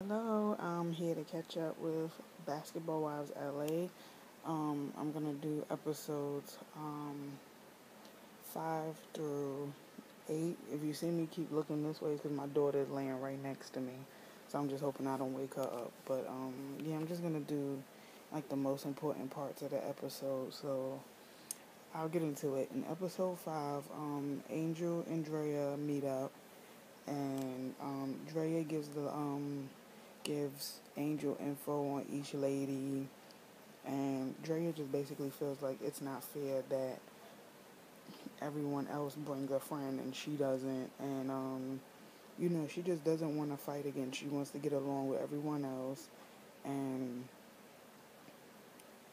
Hello, I'm here to catch up with Basketball Wives LA. I'm gonna do episodes 5 through 8. If you see me keep looking this way, it's because my daughter is laying right next to me, so I'm just hoping I don't wake her up. But yeah, I'm just gonna do like the most important parts of the episode. So I'll get into it. In episode 5, Angel and Drea meet up, and Drea gives Angel info on each lady, and Drea just basically feels like it's not fair that everyone else brings a friend and she doesn't, and she just doesn't want to fight again. She wants to get along with everyone else, and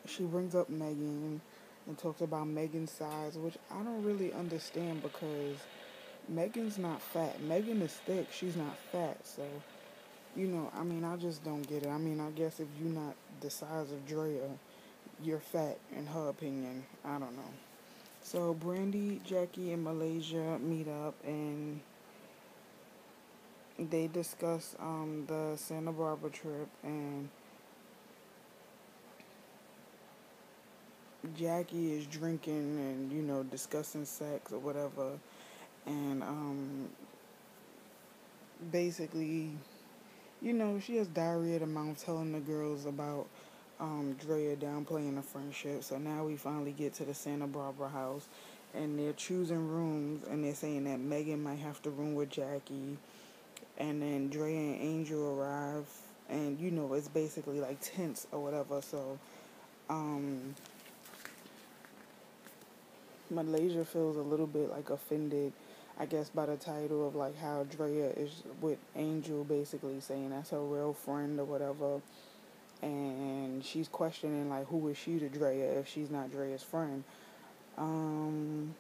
she brings up Megan and talks about Megan's size, which I don't really understand because Megan's not fat. Megan is thick. She's not fat, so I just don't get it. I guess if you're not the size of Drea, you're fat in her opinion. I don't know. So Brandy, Jackie, and Malaysia meet up and they discuss the Santa Barbara trip, and Jackie is drinking and discussing sex or whatever, and basically she has diarrhea of the mouth telling the girls about Drea downplaying the friendship. So now we finally get to the Santa Barbara house, and they're choosing rooms, and they're saying that Megan might have to room with Jackie, and then Drea and Angel arrive, and it's basically like tense or whatever. So Malaysia feels a little bit like offended, I guess, by the title of like how Drea is with Angel, basically saying that's her real friend or whatever, and she's questioning like who is she to Drea if she's not Drea's friend. Um,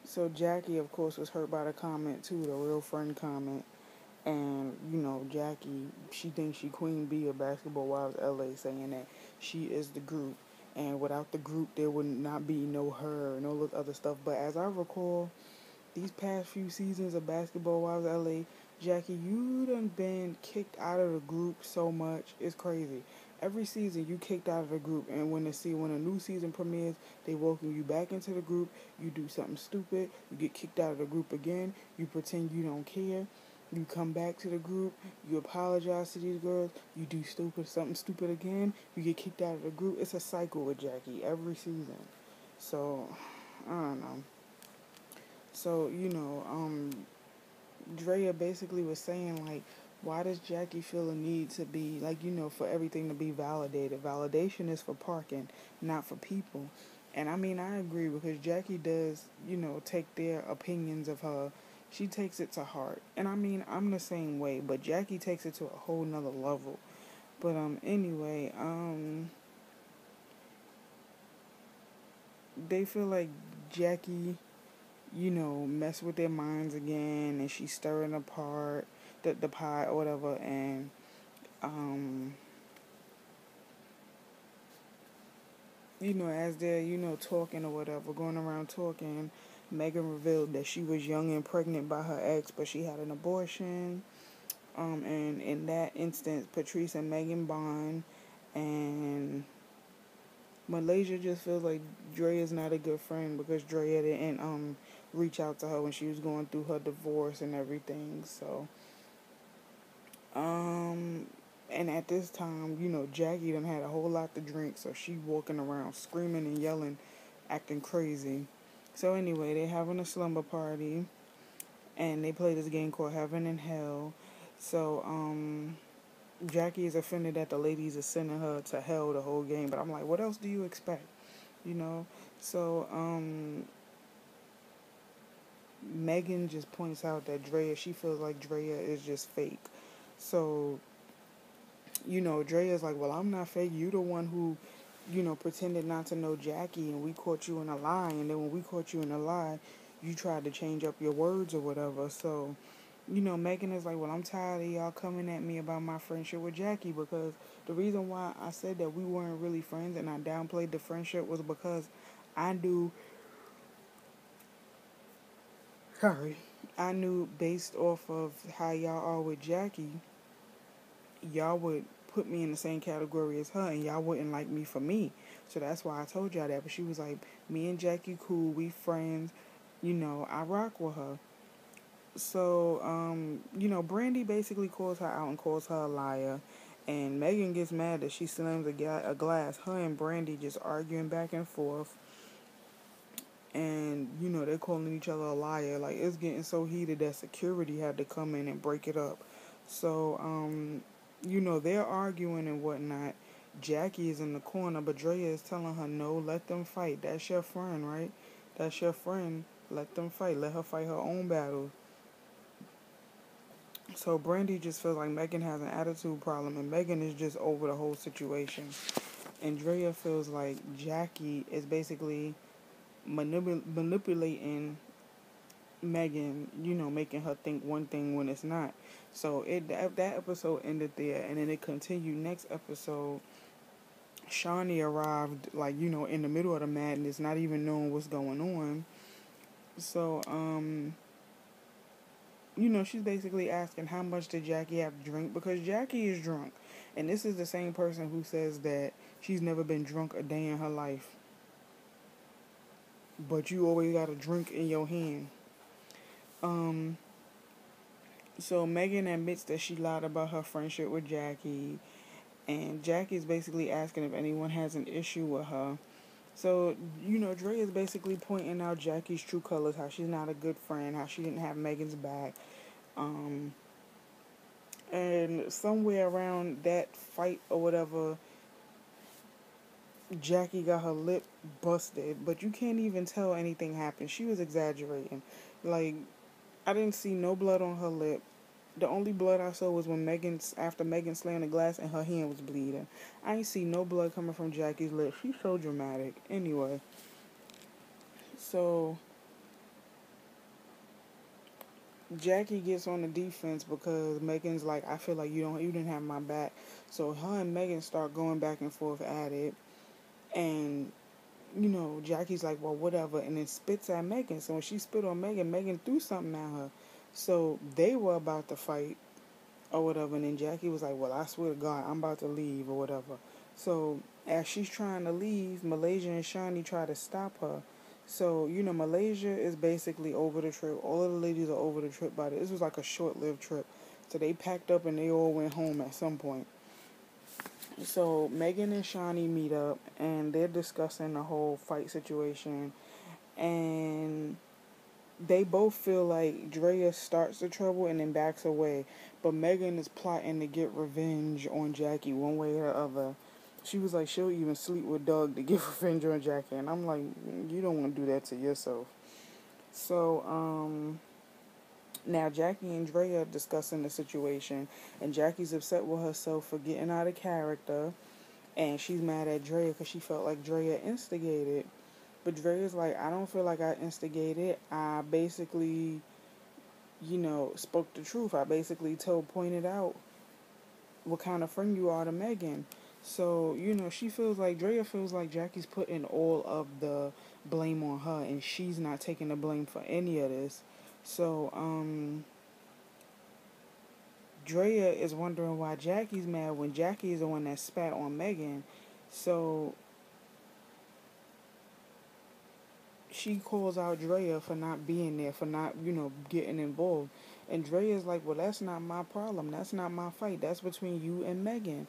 so Jackie, of course, was hurt by the comment too, the real friend comment, and Jackie, she thinks she Queen Bee of Basketball Wives LA, saying that she is the group, and without the group there would not be no her and all this other stuff. But as I recall, these past few seasons of Basketball Wives LA, Jackie, you done been kicked out of the group so much. It's crazy. Every season you kicked out of the group, and when a new season premieres, they welcome you back into the group. You do something stupid, you get kicked out of the group again. You pretend you don't care. You come back to the group, you apologize to these girls, you do something stupid again, you get kicked out of the group. It's a cycle with Jackie every season. So I don't know. So, Drea basically was saying, like, why does Jackie feel a need to be, like, for everything to be validated? Validation is for parking, not for people. And I agree because Jackie does, take their opinions of her. She takes it to heart. And I'm the same way, but Jackie takes it to a whole nother level. But, anyway, they feel like Jackie mess with their minds again, and she's stirring apart the pot or whatever, and um, as they're, talking or whatever, going around talking, Megan revealed that she was young and pregnant by her ex, but she had an abortion. And in that instance, Patrice and Megan bond, and Malaysia just feels like Dre is not a good friend because Dre didn't reach out to her when she was going through her divorce and everything. So um and at this time, Jackie done had a whole lot to drink, so she walking around screaming and yelling, acting crazy. So anyway, they having a slumber party, and they play this game called Heaven and Hell. So Jackie is offended that the ladies are sending her to hell the whole game, but I'm like, what else do you expect? You know. So Megan just points out that she feels like Drea is just fake. So Drea's like, well, I'm not fake. You the one who, pretended not to know Jackie, and we caught you in a lie. And then when we caught you in a lie, you tried to change up your words or whatever. So, Megan is like, well, I'm tired of y'all coming at me about my friendship with Jackie, because the reason why I said that we weren't really friends and I downplayed the friendship was because I do, sorry, I knew based off of how y'all are with Jackie, y'all would put me in the same category as her and y'all wouldn't like me for me. So that's why I told y'all that. But she was like, me and Jackie cool, we friends, I rock with her. So, Brandy basically calls her out and calls her a liar. And Megan gets mad that she slams a glass. Her and Brandy just arguing back and forth. And, they're calling each other a liar. Like, it's getting so heated that security had to come in and break it up. So, they're arguing and whatnot. Jackie is in the corner, but Drea is telling her, no, let them fight. That's your friend, right? That's your friend. Let them fight. Let her fight her own battle. So Brandy just feels like Megan has an attitude problem, and Megan is just over the whole situation. And Drea feels like Jackie is basically manipulating Megan, making her think one thing when it's not. So that episode ended there, and then it continued. Next episode, Shawnee arrived, like, in the middle of the madness, not even knowing what's going on. So, she's basically asking how much did Jackie have to drink because Jackie is drunk. And this is the same person who says that she's never been drunk a day in her life. But you always got a drink in your hand. Um, so Megan admits that she lied about her friendship with Jackie. And Jackie's basically asking if anyone has an issue with her. So, Dre is basically pointing out Jackie's true colors, how she's not a good friend, how she didn't have Megan's back. And somewhere around that fight or whatever, Jackie got her lip busted, but you can't even tell anything happened. She was exaggerating. Like, I didn't see no blood on her lip. The only blood I saw was when after Megan slammed the glass and her hand was bleeding. I ain't see no blood coming from Jackie's lip. She's so dramatic. Anyway, so Jackie gets on the defense because Megan's like, I feel like you didn't have my back. So her and Megan start going back and forth at it, and Jackie's like, well, whatever, and then spits at Megan. So when she spit on Megan, Megan threw something at her. So they were about to fight or whatever, and then Jackie was like, well, I swear to God, I'm about to leave or whatever. So as she's trying to leave, Malaysia and Shawnee try to stop her. So, Malaysia is basically over the trip. All of the ladies are over the trip by this was like a short-lived trip. So they packed up and they all went home at some point. So Megan and Shawnee meet up and they're discussing the whole fight situation, and they both feel like Drea starts the trouble and then backs away, but Megan is plotting to get revenge on Jackie one way or the other. She was like, she'll even sleep with Doug to get revenge on Jackie, and I'm like, you don't want to do that to yourself. So, now Jackie and Drea are discussing the situation, and Jackie's upset with herself for getting out of character. And she's mad at Drea because she felt like Drea instigated. But Drea's like, I don't feel like I instigated. I basically, spoke the truth. I basically pointed out what kind of friend you are to Megan. So, Drea feels like Jackie's putting all of the blame on her and she's not taking the blame for any of this. So, Drea is wondering why Jackie's mad when Jackie is the one that spat on Megan. So she calls out Drea for not being there, for not, getting involved. And Drea's like, well, that's not my problem. That's not my fight. That's between you and Megan.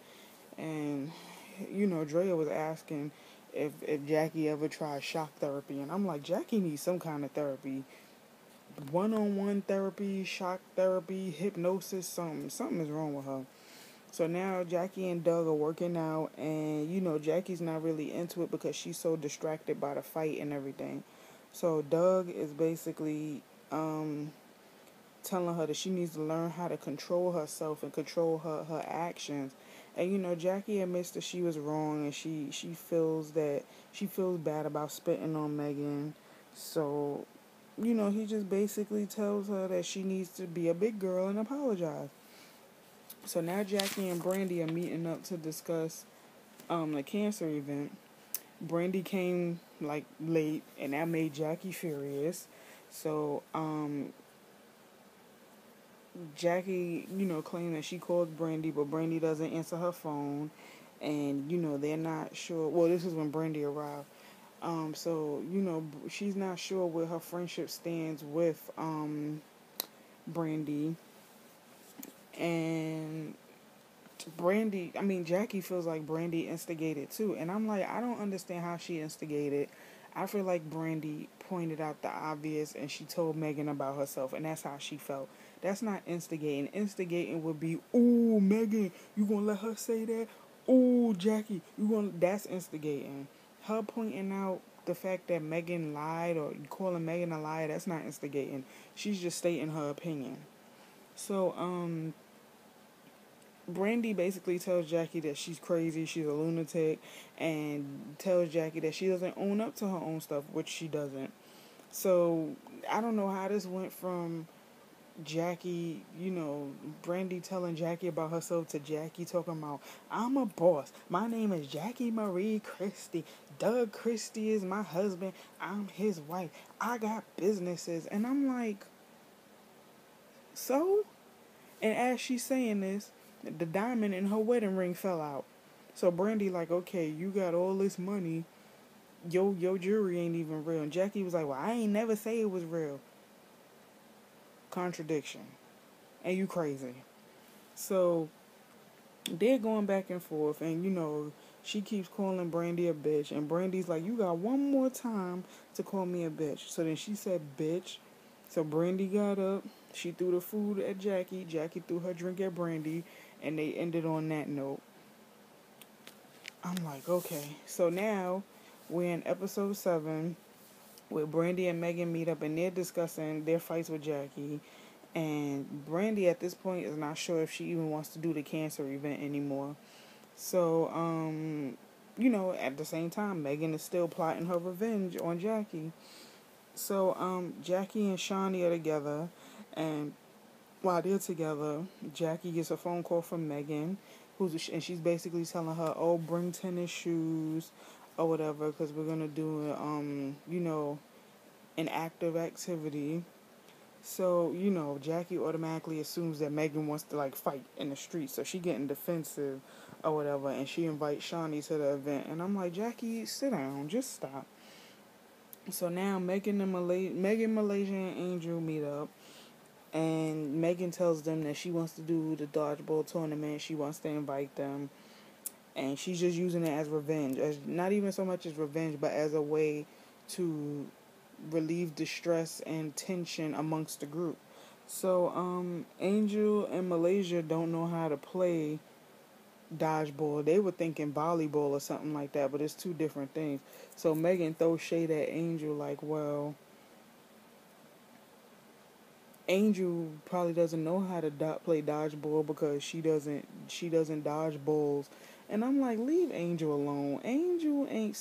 And, Drea was asking if Jackie ever tried shock therapy. And I'm like, Jackie needs some kind of therapy. One-on-one therapy, shock therapy, hypnosis, something. Something is wrong with her. So now Jackie and Doug are working out, and Jackie's not really into it because she's so distracted by the fight and everything. So Doug is basically telling her that she needs to learn how to control herself and control her actions. And Jackie admits that she was wrong, and she feels bad about spitting on Megan. So he just basically tells her that she needs to be a big girl and apologize. So now Jackie and Brandy are meeting up to discuss the cancer event. Brandy came like late, and that made Jackie furious. So Jackie, claimed that she called Brandy, but Brandy doesn't answer her phone. And, they're not sure. Well, this is when Brandy arrived. So, she's not sure where her friendship stands with Brandy. And Jackie feels like Brandy instigated too. And I'm like, I don't understand how she instigated. I feel like Brandy pointed out the obvious and she told Megan about herself, and that's how she felt. That's not instigating. Instigating would be, ooh, Megan, you gonna let her say that? Ooh, Jackie, that's instigating. Her pointing out the fact that Megan lied or calling Megan a liar, that's not instigating. She's just stating her opinion. So, Brandy basically tells Jackie that she's crazy, she's a lunatic, and tells Jackie that she doesn't own up to her own stuff, which she doesn't. So I don't know how this went from Jackie, Brandy telling Jackie about herself to Jackie talking about, I'm a boss. My name is Jackie Marie Christie. Doug Christie is my husband. I'm his wife. I got businesses. And I'm like, so? And as she's saying this, the diamond in her wedding ring fell out. So Brandy like, okay, you got all this money. Your jewelry ain't even real. And Jackie was like, well, I ain't never say it was real. Contradiction. And you crazy. So they're going back and forth, and she keeps calling Brandy a bitch, and Brandy's like, you got one more time to call me a bitch. So then she said bitch. So Brandy got up, she threw the food at Jackie, Jackie threw her drink at Brandy, and they ended on that note. I'm like, okay. So now we're in episode 7 where Brandy and Megan meet up and they're discussing their fights with Jackie. And Brandy at this point is not sure if she even wants to do the cancer event anymore. So, at the same time, Megan is still plotting her revenge on Jackie. So, Jackie and Shawnee are together, and while they're together, Jackie gets a phone call from Megan, and she's basically telling her, "Oh, bring tennis shoes, or whatever, because we're gonna do, an active activity." So, Jackie automatically assumes that Megan wants to fight in the street, so she getting defensive or whatever, and she invites Shawnee to the event, and I'm like, Jackie, sit down, just stop. So now Megan, Malaysia, and Angel meet up. And Megan tells them that she wants to do the dodgeball tournament. She wants to invite them. And she's just using it as revenge. As not even so much as revenge, but as a way to relieve the stress and tension amongst the group. So, Angel and Malaysia don't know how to play dodgeball. They were thinking volleyball or something like that, but it's two different things. So Megan throws shade at Angel like, well, Angel probably doesn't know how to play dodgeball because she doesn't dodge balls. And I'm like, leave Angel alone. Angel ain't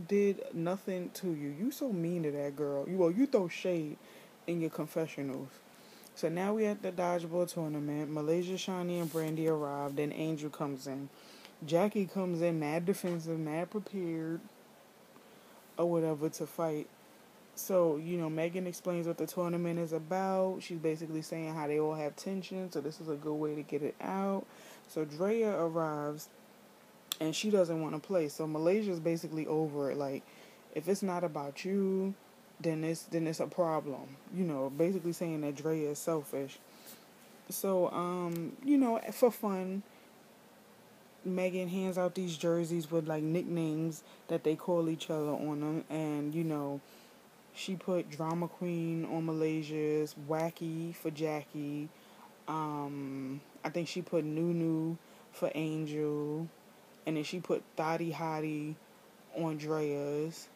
did nothing to you. You so mean to that girl. You throw shade in your confessionals. So now we at the dodgeball tournament. Malaysia, Shawnee, and Brandy arrived. Then Angel comes in. Jackie comes in mad defensive, mad prepared, or whatever to fight. So, Megan explains what the tournament is about. She's basically saying how they all have tension, so this is a good way to get it out. So Drea arrives, and she doesn't want to play. So Malaysia's basically over it. Like, if it's not about you, then it's a problem. Basically saying that Drea is selfish. So, for fun, Megan hands out these jerseys with nicknames that they call each other on them, and she put Drama Queen on Malaysia's, Wacky for Jackie. I think she put Nunu for Angel. And then she put Thotty Hottie on Drea's.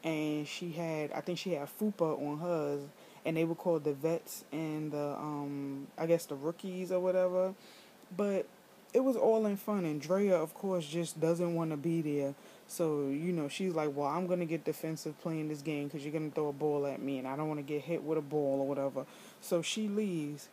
And I think she had Fupa on hers. And they were called the vets and I guess the rookies or whatever. But it was all in fun. And Drea, of course, just doesn't want to be there. So, she's like, well, I'm going to get defensive playing this game because you're going to throw a ball at me and I don't want to get hit with a ball or whatever. So she leaves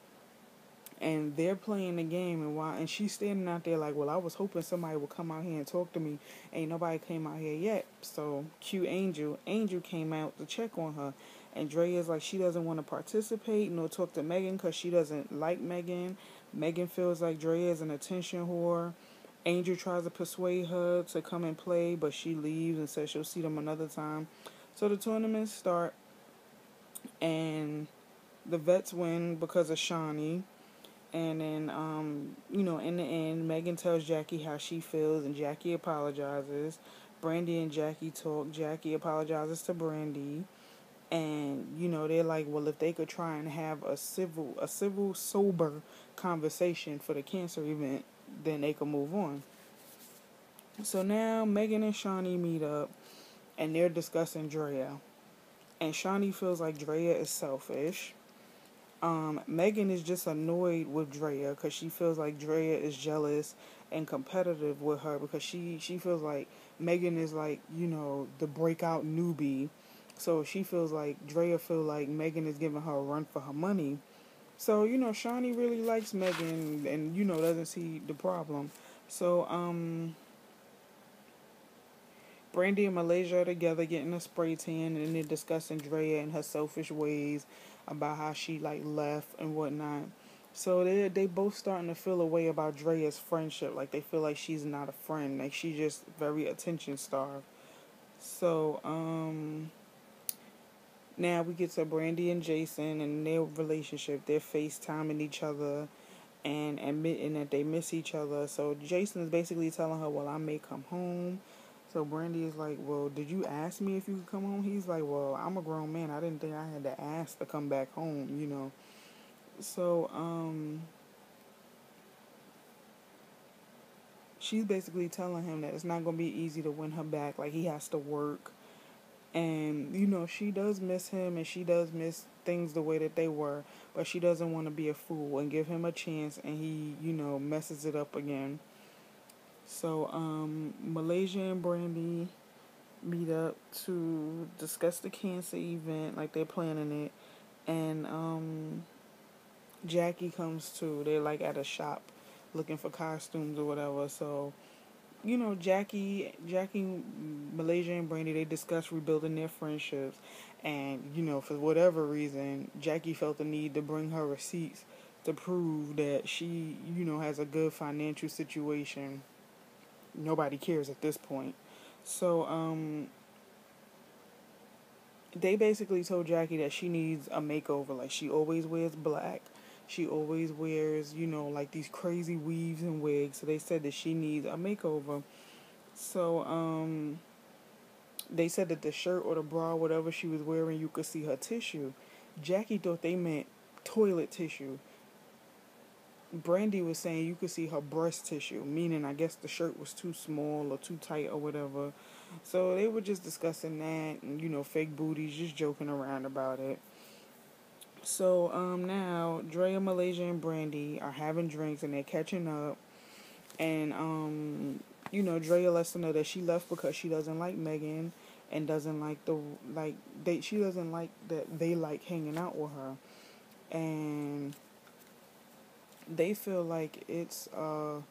and they're playing the game and she's standing out there like, well, I was hoping somebody would come out here and talk to me. Ain't nobody came out here yet. So cue Angel. Angel came out to check on her. And Drea is like, she doesn't want to participate nor talk to Megan because she doesn't like Megan. Megan feels like Drea is an attention whore. Angel tries to persuade her to come and play, but she leaves and says she'll see them another time. So the tournaments start, and the vets win because of Shawnee. And then, in the end, Megan tells Jackie how she feels, and Jackie apologizes. Brandy and Jackie talk. Jackie apologizes to Brandy. And, they're like, well, if they could try and have a civil, sober conversation for the cancer event, then they could move on. So now Megan and Shawnee meet up, and they're discussing Drea. And Shawnee feels like Drea is selfish. Megan is just annoyed with Drea because she feels like Drea is jealous and competitive with her because she feels like Megan is like, the breakout newbie. So she feels like Drea feels like Megan is giving her a run for her money. So, Shawnee really likes Megan and, doesn't see the problem. So, Brandy and Malaysia are together getting a spray tan, and they're discussing Drea and her selfish ways about how she left and whatnot. So they both starting to feel a way about Drea's friendship. Like they feel like she's not a friend. Like she's just very attention starved. So now we get to Brandy and Jason and their relationship. They're FaceTiming each other and admitting that they miss each other. So Jason is basically telling her, well, I may come home. So Brandy is like, well, did you ask me if you could come home? He's like, well, I'm a grown man. I didn't think I had to ask to come back home. So, she's basically telling him that it's not going to be easy to win her back. Like, he has to work. And, she does miss him and she does miss things the way that they were. But she doesn't want to be a fool and give him a chance and he, messes it up again. So, Malaysia and Brandy meet up to discuss the cancer event, like they're planning it. And, Jackie comes too. They're like at a shop looking for costumes or whatever. So, Jackie, Malaysia, and Brandy, they discuss rebuilding their friendships. And, for whatever reason, Jackie felt the need to bring her receipts to prove that she, has a good financial situation. Nobody cares at this point. So, they basically told Jackie that she needs a makeover. Like, she always wears black. She always wears, like these crazy weaves and wigs. So they said that she needs a makeover. So, they said that the shirt or the bra, whatever she was wearing, you could see her tissue. Jackie thought they meant toilet tissue. Brandy was saying you could see her breast tissue, meaning I guess the shirt was too small or too tight or whatever. So they were just discussing that and, fake booties, just joking around about it. So now Drea, Malaysia, and Brandy are having drinks and they're catching up. And, Drea lets them know that she left because she doesn't like Megan and doesn't like she doesn't like that they like hanging out with her. And they feel like it's a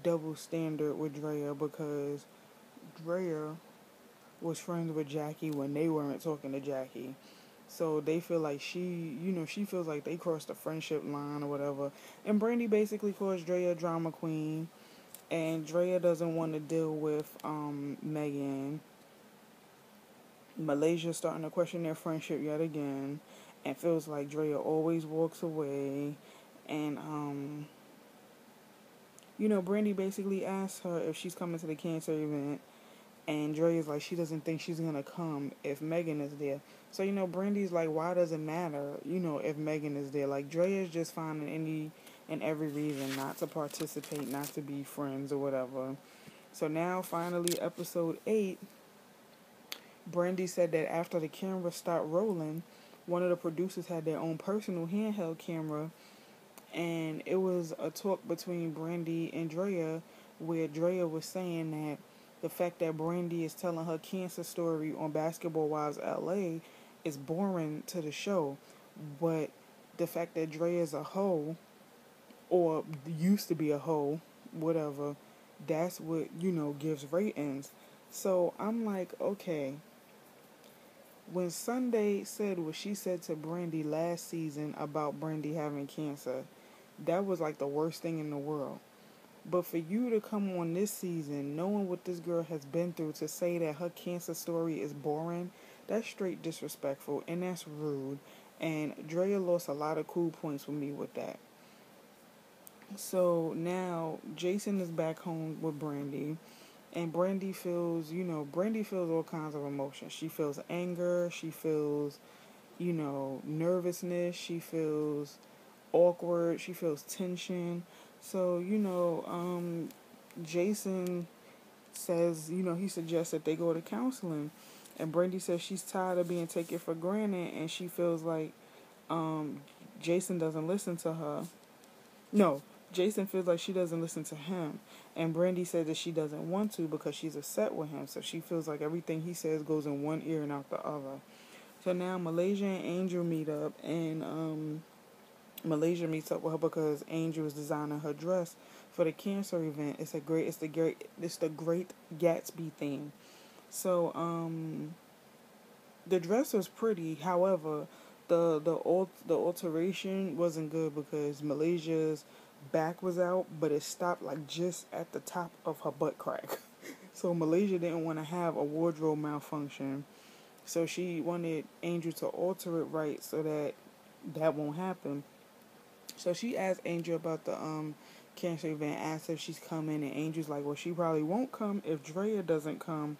double standard with Drea because Drea was friends with Jackie when they weren't talking to Jackie. So they feel like she feels like they crossed the friendship line or whatever. And Brandy basically calls Drea a drama queen. And Drea doesn't want to deal with Megan. Malaysia's starting to question their friendship yet again. And feels like Drea always walks away. And, Brandy basically asks her if she's coming to the cancer event. And Drea's like, she doesn't think she's going to come if Megan is there. So, Brandy's like, why does it matter, if Megan is there? Like, Drea's just finding any and every reason not to participate, not to be friends or whatever. So now, finally, episode 8, Brandy said that after the camera stopped rolling, one of the producers had their own personal handheld camera. And it was a talk between Brandy and Drea where Drea was saying that the fact that Brandy is telling her cancer story on Basketball Wives LA is boring to the show. But the fact that Drea is a hoe, or used to be a hoe, whatever, that's what, gives ratings. So I'm like, okay, when Sunday said what she said to Brandy last season about Brandy having cancer, that was like the worst thing in the world. But for you to come on this season, knowing what this girl has been through, to say that her cancer story is boring, that's straight disrespectful and that's rude. And Drea lost a lot of cool points with me with that. So now Jason is back home with Brandy, and Brandy feels all kinds of emotions. She feels anger, she feels, nervousness, she feels awkward, she feels tension. So, Jason says, he suggests that they go to counseling. And Brandy says she's tired of being taken for granted, and she feels like um, Jason doesn't listen to her. No, Jason feels like she doesn't listen to him. And Brandy said that she doesn't want to because she's upset with him. So she feels like everything he says goes in one ear and out the other. So now Malaysia and Angel meet up, and Malaysia meets up with her because Angel is designing her dress for the cancer event. It's the Great Gatsby theme. So the dress was pretty. However, the alteration wasn't good because Malaysia's back was out, but it stopped like just at the top of her butt crack. So Malaysia didn't want to have a wardrobe malfunction. So she wanted Angel to alter it right so that that won't happen. So she asked Angel about the cancer event, asked if she's coming, and Angel's like, well, she probably won't come if Drea doesn't come.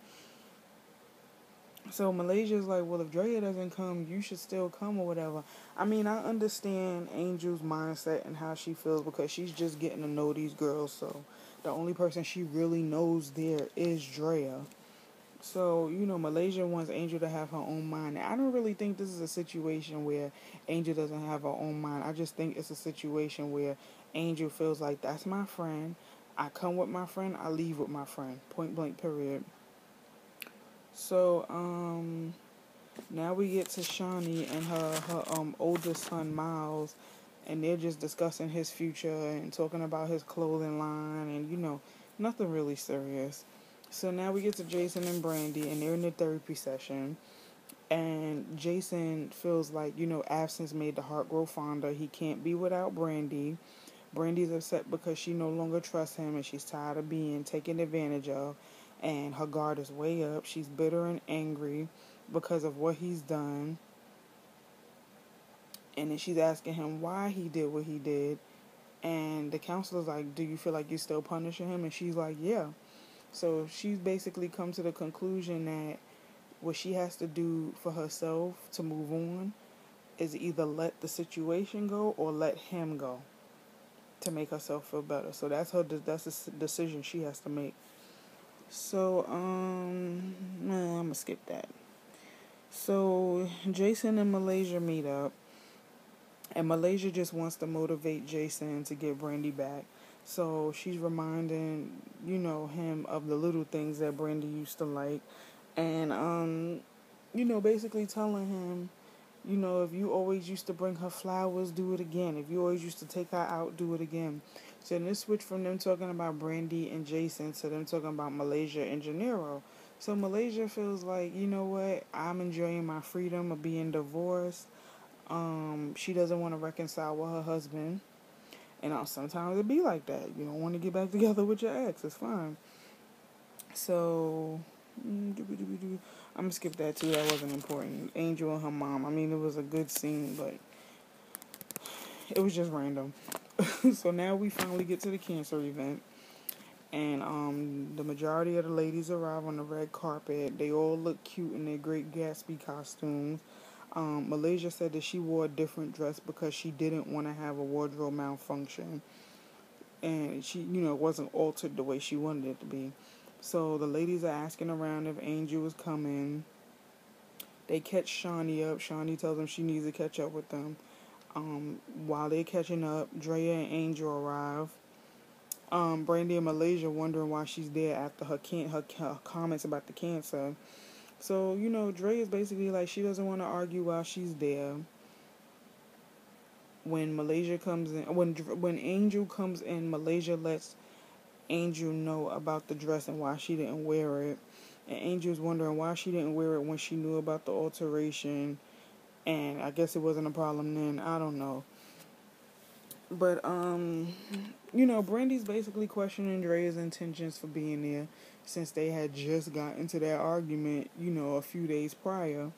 So Malaysia's like, well, if Drea doesn't come, you should still come or whatever. I mean, I understand Angel's mindset and how she feels because she's just getting to know these girls. So the only person she really knows there is Drea. So, Malaysia wants Angel to have her own mind. I don't really think this is a situation where Angel doesn't have her own mind. I just think it's a situation where Angel feels like that's my friend. I come with my friend, I leave with my friend. Point blank, period. So, now we get to Shawnee and her oldest son Miles, and they're just discussing his future and talking about his clothing line and nothing really serious. So now we get to Jason and Brandy, and they're in the therapy session. And Jason feels like, absence made the heart grow fonder. He can't be without Brandy. Brandy's upset because she no longer trusts him and she's tired of being taken advantage of. And her guard is way up. She's bitter and angry because of what he's done. And then she's asking him why he did what he did. And the counselor's like, do you feel like you're still punishing him? And she's like, yeah. So she's basically come to the conclusion that what she has to do for herself to move on is either let the situation go or let him go to make herself feel better. So that's a decision she has to make. So I'm gonna skip that. So Jason and Malaysia meet up, and Malaysia just wants to motivate Jason to get Brandy back. So she's reminding, him of the little things that Brandy used to like. And, basically telling him, if you always used to bring her flowers, do it again. If you always used to take her out, do it again. So then this switched from them talking about Brandy and Jason to them talking about Malaysia and Gennaro. So Malaysia feels like, you know what, I'm enjoying my freedom of being divorced. She doesn't want to reconcile with her husband. And sometimes it be like that. You don't want to get back together with your ex. It's fine. So, I'm going to skip that too. That wasn't important. Angel and her mom. I mean, it was a good scene, but it was just random. So now we finally get to the cancer event. And the majority of the ladies arrive on the red carpet. They all look cute in their Great Gatsby costumes. Malaysia said that she wore a different dress because she didn't want to have a wardrobe malfunction. And she, wasn't altered the way she wanted it to be. So the ladies are asking around if Angel is coming. They catch Shawnee up. Shawnee tells them she needs to catch up with them. While they're catching up, Drea and Angel arrive. Brandy and Malaysia wondering why she's there after her comments about the cancer. So, Drea is basically like she doesn't want to argue while she's there. When Malaysia comes in, when Angel comes in, Malaysia lets Angel know about the dress and why she didn't wear it. And Angel's wondering why she didn't wear it when she knew about the alteration. And I guess it wasn't a problem then. I don't know. But, Brandy's basically questioning Drea's intentions for being there since they had just got into that argument, a few days prior.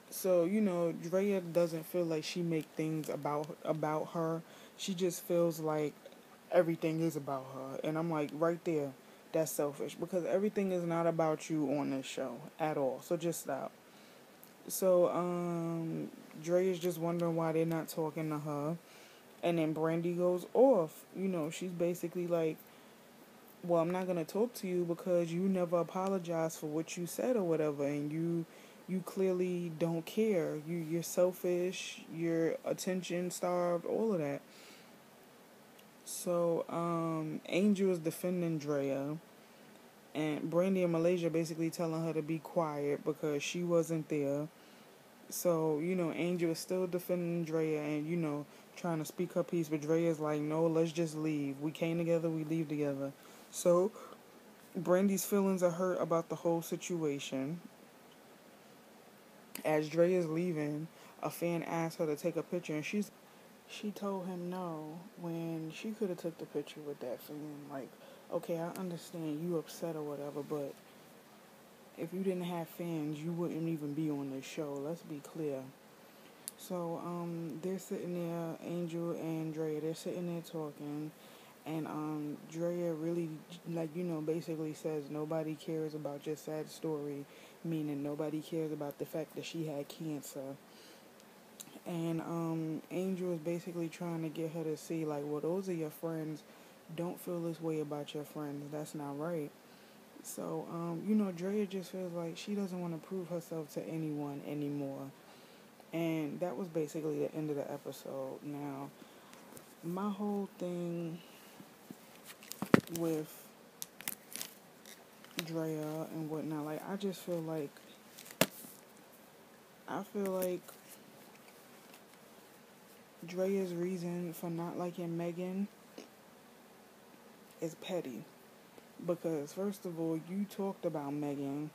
So, Drea doesn't feel like she make things about her. She just feels like everything is about her. And I'm like, right there, that's selfish. Because everything is not about you on this show at all. So just stop. So, Dre is just wondering why they're not talking to her. And then Brandy goes off. She's basically like, well, I'm not going to talk to you because you never apologized for what you said or whatever. And you clearly don't care. You're selfish. You're attention starved. All of that. So, Angel is defending Drea. And Brandy and Malaysia basically telling her to be quiet because she wasn't there. So, Angel is still defending Drea and, trying to speak her piece. But Drea's like, no, let's just leave. We came together, we leave together. So, Brandy's feelings are hurt about the whole situation. As Drea's leaving, a fan asks her to take a picture, and she told him no when she could have took the picture with that fan. Like, okay, I understand you upset or whatever, but if you didn't have fans, you wouldn't even be on this show. Let's be clear. So, they're sitting there, Angel and Drea, they're sitting there talking, and, Drea really, basically says nobody cares about your sad story, meaning nobody cares about the fact that she had cancer. And, Angel is basically trying to get her to see, like, well, those are your friends. Don't feel this way about your friends. That's not right. So, Drea just feels like she doesn't want to prove herself to anyone anymore. And that was basically the end of the episode. Now, my whole thing with Drea and whatnot, like, I feel like Drea's reason for not liking Megan is petty. Because, first of all, you talked about Megan,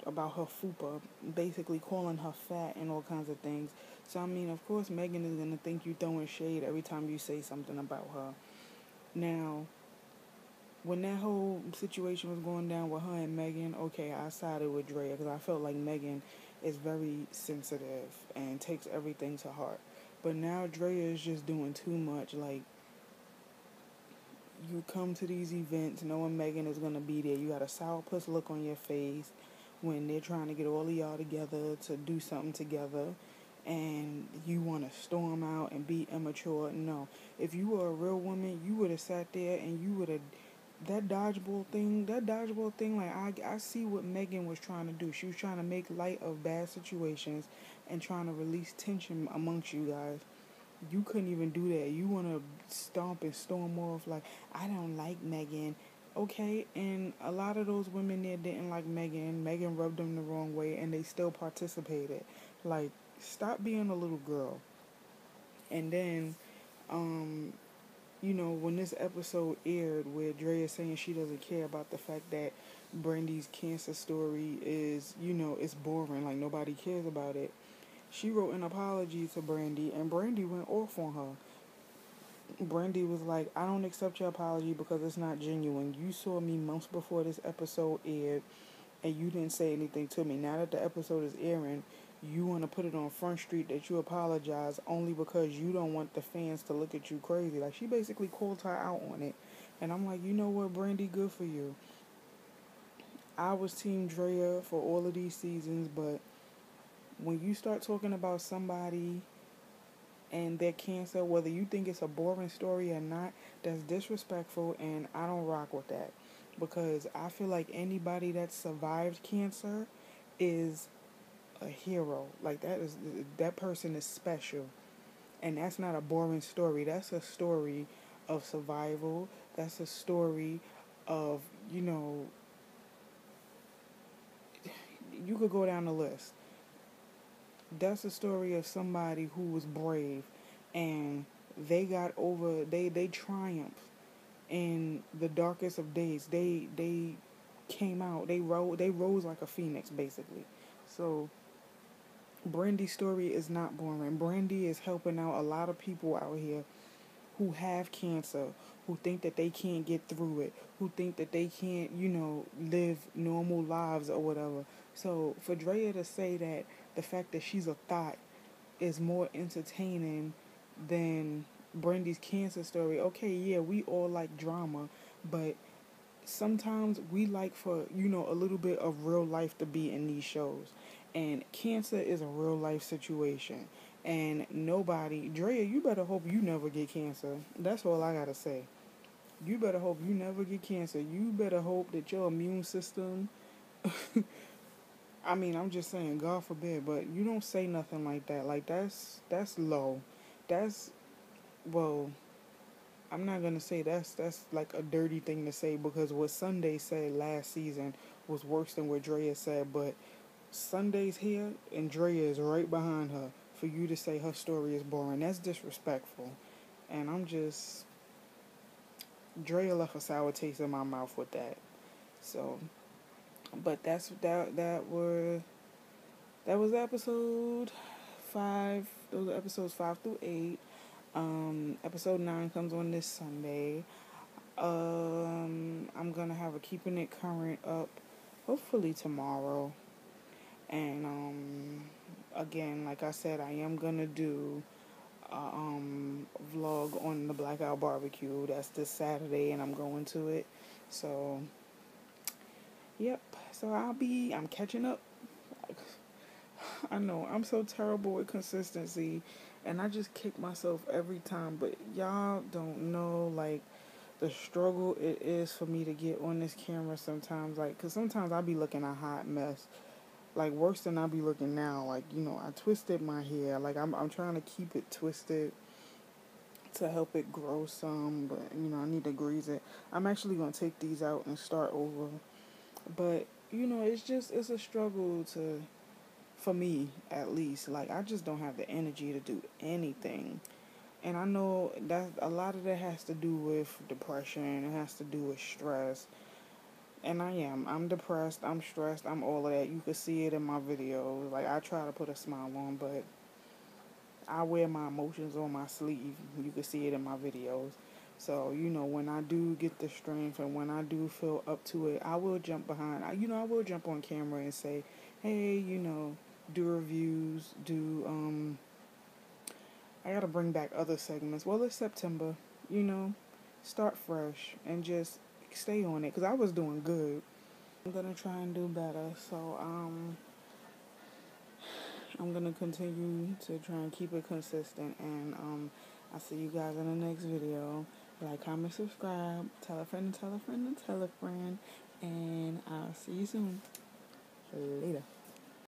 about her fupa, basically calling her fat and all kinds of things. So, I mean, of course, Megan is going to think you throwing shade every time you say something about her. Now, when that whole situation was going down with her and Megan, okay, I sided with Drea because I felt like Megan is very sensitive and takes everything to heart. But now Drea is just doing too much. Like, you come to these events knowing Megan is going to be there. You got a sourpuss look on your face when they're trying to get all of y'all together to do something together. And you want to storm out and be immature. No. If you were a real woman, you would have sat there and you would have... That dodgeball thing, like, I see what Megan was trying to do. She was trying to make light of bad situations and trying to release tension amongst you guys. You couldn't even do that. You want to stomp and storm off like, I don't like Megan. Okay, and a lot of those women there didn't like Megan. Megan rubbed them the wrong way, and they still participated. Like, stop being a little girl. And then, when this episode aired where Drea is saying she doesn't care about the fact that Brandy's cancer story is, it's boring, like nobody cares about it. She wrote an apology to Brandy, and Brandy went off on her. Brandy was like, I don't accept your apology because it's not genuine. You saw me months before this episode aired, and you didn't say anything to me. Now that the episode is airing, you want to put it on Front Street that you apologize only because you don't want the fans to look at you crazy. Like, she basically called her out on it. And I'm like, you know what, Brandy, good for you. I was Team Drea for all of these seasons, but when you start talking about somebody and their cancer, whether you think it's a boring story or not, that's disrespectful, and I don't rock with that. Because I feel like anybody that survived cancer is a hero. Like, that person is special. And that's not a boring story. That's a story of survival. That's a story of, you could go down the list. That's a story of somebody who was brave and they got over, they triumphed in the darkest of days. They came out. They rose like a phoenix, basically. So Brandy's story is not boring. Brandy is helping out a lot of people out here who have cancer, who think that they can't get through it, who think that they can't, live normal lives or whatever. So for Drea to say that the fact that she's a thought is more entertaining than Brandy's cancer story. Okay, yeah, we all like drama, but sometimes we like for, a little bit of real life to be in these shows. And cancer is a real life situation. And nobody, Drea, you better hope you never get cancer. That's all I gotta say. You better hope you never get cancer. You better hope that your immune system, I mean, I'm just saying, God forbid, but you don't say nothing like that. Like, that's low. That's, well, I'm not gonna say that's like a dirty thing to say, because what Sunday said last season was worse than what Drea said. But Sunday's here and Drea is right behind her. For you to say her story is boring, that's disrespectful. And I'm just, Drea left a sour taste in my mouth with that. So, but that was episode 5. Those are episodes 5 through 8. Episode 9 comes on this Sunday. I'm gonna have a Keeping It Current up hopefully tomorrow. And again, like I said, I am gonna do a vlog on the Blackout Barbecue. That's this Saturday, and I'm going to it. So, yep. So I'm catching up. I know I'm so terrible with consistency, and I just kick myself every time. But y'all don't know, like, the struggle it is for me to get on this camera sometimes. Like, cause sometimes I be looking a hot mess, like worse than I be looking now. Like, I twisted my hair. Like, I'm trying to keep it twisted to help it grow some, but I need to grease it. I'm actually gonna take these out and start over. But it's a struggle to, for me at least. Like, I just don't have the energy to do anything. And I know that a lot of that has to do with depression. It has to do with stress. And I'm depressed. I'm stressed. I'm all of that. You can see it in my videos. Like, I try to put a smile on, but I wear my emotions on my sleeve. You can see it in my videos. So, when I do get the strength and when I do feel up to it, I will jump behind. I will jump on camera and say, hey, do reviews, I gotta bring back other segments. Well, it's September, you know, start fresh and just stay on it, because I was doing good. I'm gonna try and do better. So, I'm gonna continue to try and keep it consistent. And, I'll see you guys in the next video. Like, comment, subscribe, tell a friend, and tell a friend, and tell a friend. And I'll see you soon. Later.